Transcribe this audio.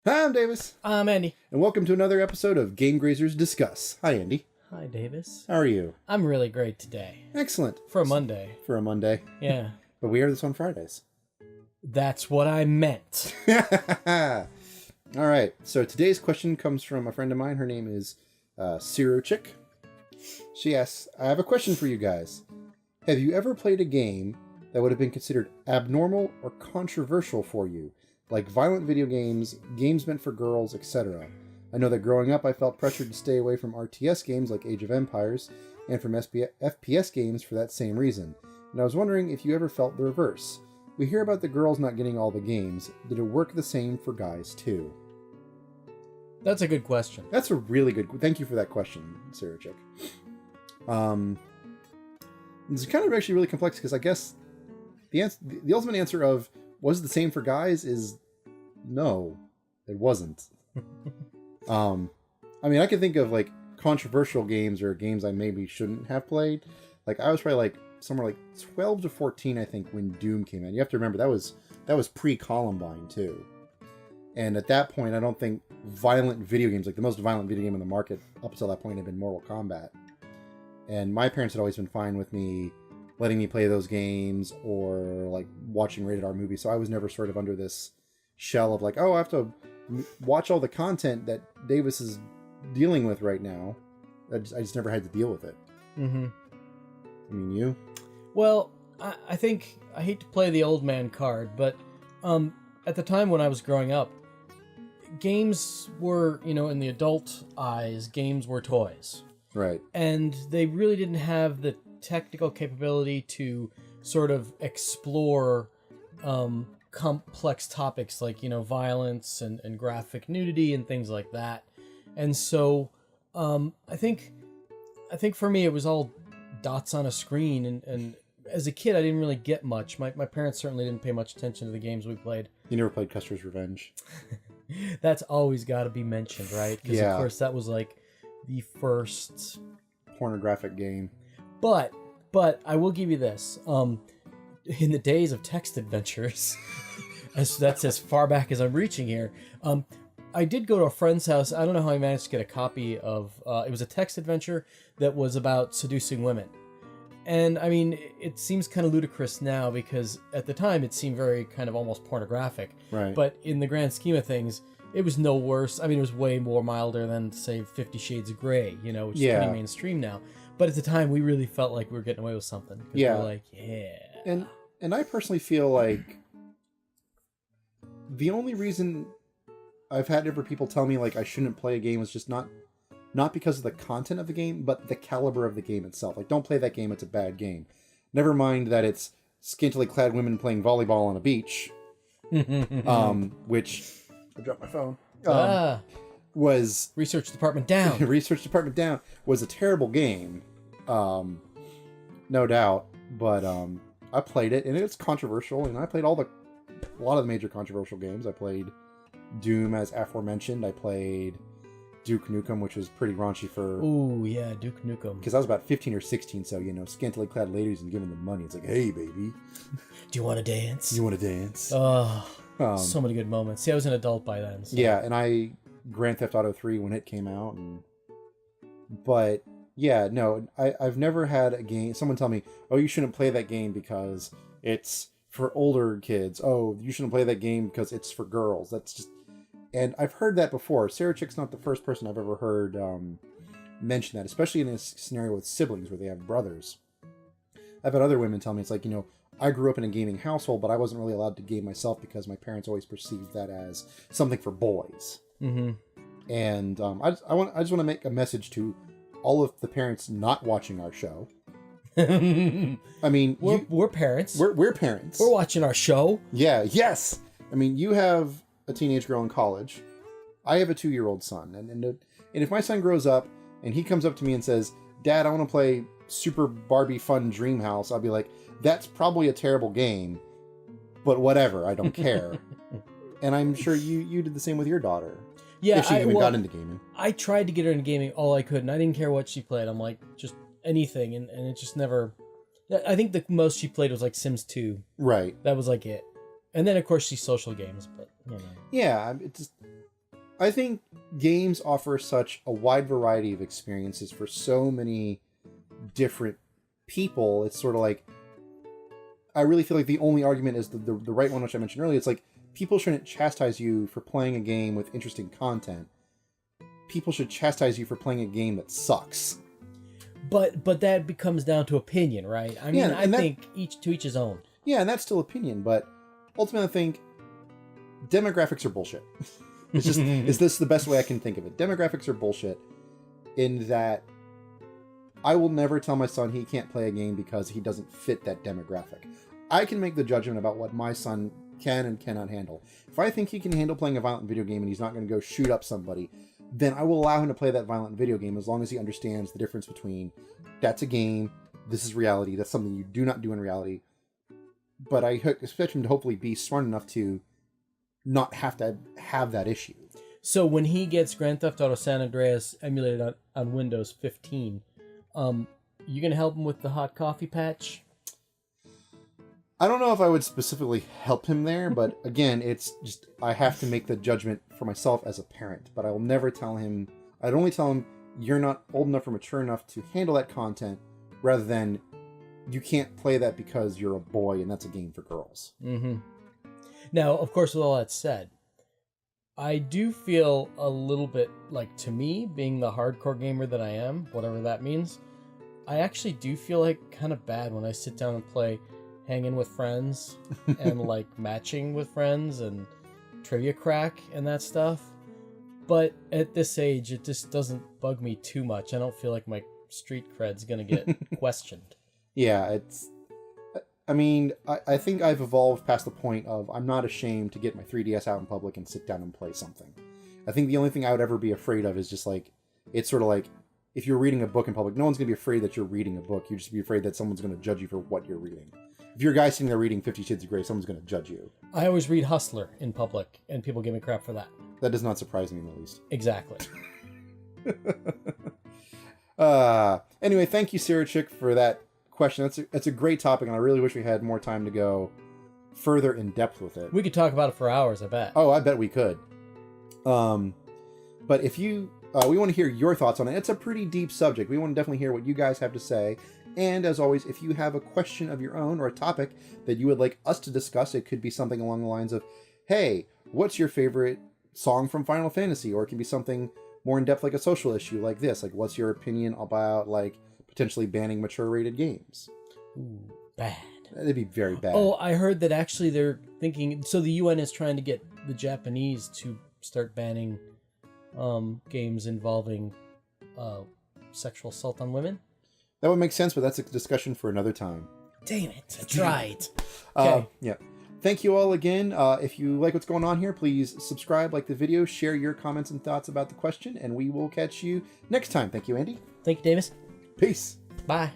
Hi, I'm Davis. I'm Andy. And welcome to another episode of Game Grazers Discuss. Hi, Andy. Hi, Davis. How are you? I'm really great today. Excellent. For a Monday. For a Monday. Yeah. But we air this on Fridays. That's what I meant. All right. So today's question comes from a friend of mine. Her name is CeruChick. She asks, I have a question for you guys. Have you ever played a game that would have been considered abnormal or controversial for you? Like violent video games, games meant for girls, etc. I know that growing up I felt pressured to stay away from RTS games like Age of Empires and from FPS games for that same reason. And I was wondering if you ever felt the reverse. We hear about the girls not getting all the games. Did it work the same for guys too? That's a good question. That's a really good... Thank you for that question, CeruChick. It's kind of actually really complex because I guess the ultimate answer of was it the same for guys is no, it wasn't. I mean, I can think of like controversial games or games I maybe shouldn't have played. Like I was probably like somewhere like 12 to 14, I think, when Doom came out. You have to remember that was pre-Columbine too. And at that point, I don't think violent video games, like the most violent video game in the market up until that point, had been Mortal Kombat. And my parents had always been fine with me letting me play those games or like watching rated R movies. So I was never sort of under this shell of like, oh, I have to watch all the content that Davis is dealing with right now. I just never had to deal with it. Mm-hmm. I mean, you? Well, I think I hate to play the old man card, but at the time when I was growing up, games were, in the adult eyes, games were toys. Right. And they really didn't have the technical capability to sort of explore complex topics like, violence and graphic nudity and things like that. And so I think for me it was all dots on a screen. And as a kid, I didn't really get much. My parents certainly didn't pay much attention to the games we played. You never played Custer's Revenge? That's always got to be mentioned, right? Because, of course, that was like the first pornographic game. But I will give you this. In the days of text adventures, that's as far back as I'm reaching here, I did go to a friend's house. I don't know how I managed to get a copy of... it was a text adventure that was about seducing women. And, I mean, it seems kind of ludicrous now because at the time it seemed very kind of almost pornographic. Right. But in the grand scheme of things, it was no worse. I mean, it was way more milder than, say, 50 Shades of Grey, which is pretty mainstream now. But at the time, we really felt like we were getting away with something. Yeah. We were like, yeah. And I personally feel like the only reason I've had ever people tell me like I shouldn't play a game was just not because of the content of the game, but the caliber of the game itself. Like, don't play that game, it's a bad game. Never mind that it's scantily clad women playing volleyball on a beach, which... I dropped my phone. Was... Research department down. Research department down was a terrible game. No doubt. But I played it, and it's controversial, and I played a lot of the major controversial games. I played Doom, as aforementioned. I played Duke Nukem, which was pretty raunchy for... Ooh, yeah, Duke Nukem. Because I was about 15 or 16, so, scantily clad ladies and giving them money. It's like, hey, baby. Do you want to dance? You want to dance? Oh, so many good moments. See, I was an adult by then. So. Yeah, and I... Grand Theft Auto 3 when it came out. But, yeah, no, I've never had a game... Someone tell me, oh, you shouldn't play that game because it's for older kids. Oh, you shouldn't play that game because it's for girls. That's just... And I've heard that before. CeruChick's not the first person I've ever heard mention that, especially in this scenario with siblings where they have brothers. I've had other women tell me, it's like, I grew up in a gaming household, but I wasn't really allowed to game myself because my parents always perceived that as something for boys. Mm-hmm. And I just want to make a message to all of the parents not watching our show. I mean, we're parents. We're parents. We're watching our show. Yeah. Yes. I mean, you have a teenage girl in college. I have a 2-year-old son, and if my son grows up and he comes up to me and says, "Dad, I want to play Super Barbie Fun Dream House," I'll be like, "That's probably a terrible game, but whatever. I don't care." And I'm sure you did the same with your daughter. Yeah, if she even got into gaming. I tried to get her into gaming all I could, and I didn't care what she played. I'm like, just anything, and it just never... I think the most she played was like Sims 2. Right. That was like it. And then, of course, she's social games, but, Yeah, it just... I think games offer such a wide variety of experiences for so many different people. It's sort of like, I really feel like the only argument is the right one, which I mentioned earlier. It's like, people shouldn't chastise you for playing a game with interesting content. People should chastise you for playing a game that sucks. But that becomes down to opinion, right? I mean, I think each his own. Yeah, and that's still opinion, but ultimately I think demographics are bullshit. It's just, is this the best way I can think of it? Demographics are bullshit in that I will never tell my son he can't play a game because he doesn't fit that demographic. I can make the judgment about what my son can and cannot handle. If I think he can handle playing a violent video game and he's not going to go shoot up somebody, then I will allow him to play that violent video game as long as he understands the difference between that's a game, this is reality, that's something you do not do in reality. But I expect him to hopefully be smart enough to not have to have that issue. So when he gets Grand Theft Auto San Andreas emulated on Windows 15, you gonna help him with the hot coffee patch? I don't know if I would specifically help him there, but again, it's just, I have to make the judgment for myself as a parent. But I will never tell him, I'd only tell him, you're not old enough or mature enough to handle that content, rather than, you can't play that because you're a boy and that's a game for girls. Mm-hmm. Now, of course, with all that said, I do feel a little bit like, to me, being the hardcore gamer that I am, whatever that means, I actually do feel like kind of bad when I sit down and play hanging with friends and like matching with friends and trivia crack and that stuff. But at this age, it just doesn't bug me too much. I don't feel like my street cred's gonna get questioned. Yeah, I mean, I think I've evolved past the point of I'm not ashamed to get my 3DS out in public and sit down and play something. I think the only thing I would ever be afraid of is just like, it's sort of like, if you're reading a book in public, no one's going to be afraid that you're reading a book. You'd just be afraid that someone's going to judge you for what you're reading. If you're a guy sitting there reading 50 Shades of Grey, someone's going to judge you. I always read Hustler in public, and people give me crap for that. That does not surprise me in the least. Exactly. Anyway, thank you, CeruChick, for that question. That's a great topic, and I really wish we had more time to go further in depth with it. We could talk about it for hours, I bet. Oh, I bet we could. But if you... we want to hear your thoughts on it. It's a pretty deep subject. We want to definitely hear what you guys have to say. And as always, if you have a question of your own or a topic that you would like us to discuss, it could be something along the lines of, hey, what's your favorite song from Final Fantasy? Or it can be something more in depth like a social issue like this. Like, what's your opinion about like potentially banning mature rated games? Ooh, bad. That'd be very bad. Oh, I heard that actually they're thinking... So the UN is trying to get the Japanese to start banning games involving sexual assault on women. That would make sense, but that's a discussion for another time. Damn it. That's right. Okay. Yeah. Thank you all again. If you like what's going on here, please subscribe, like the video, share your comments and thoughts about the question, and we will catch you next time. Thank you, Andy. Thank you, Davis. Peace. Bye.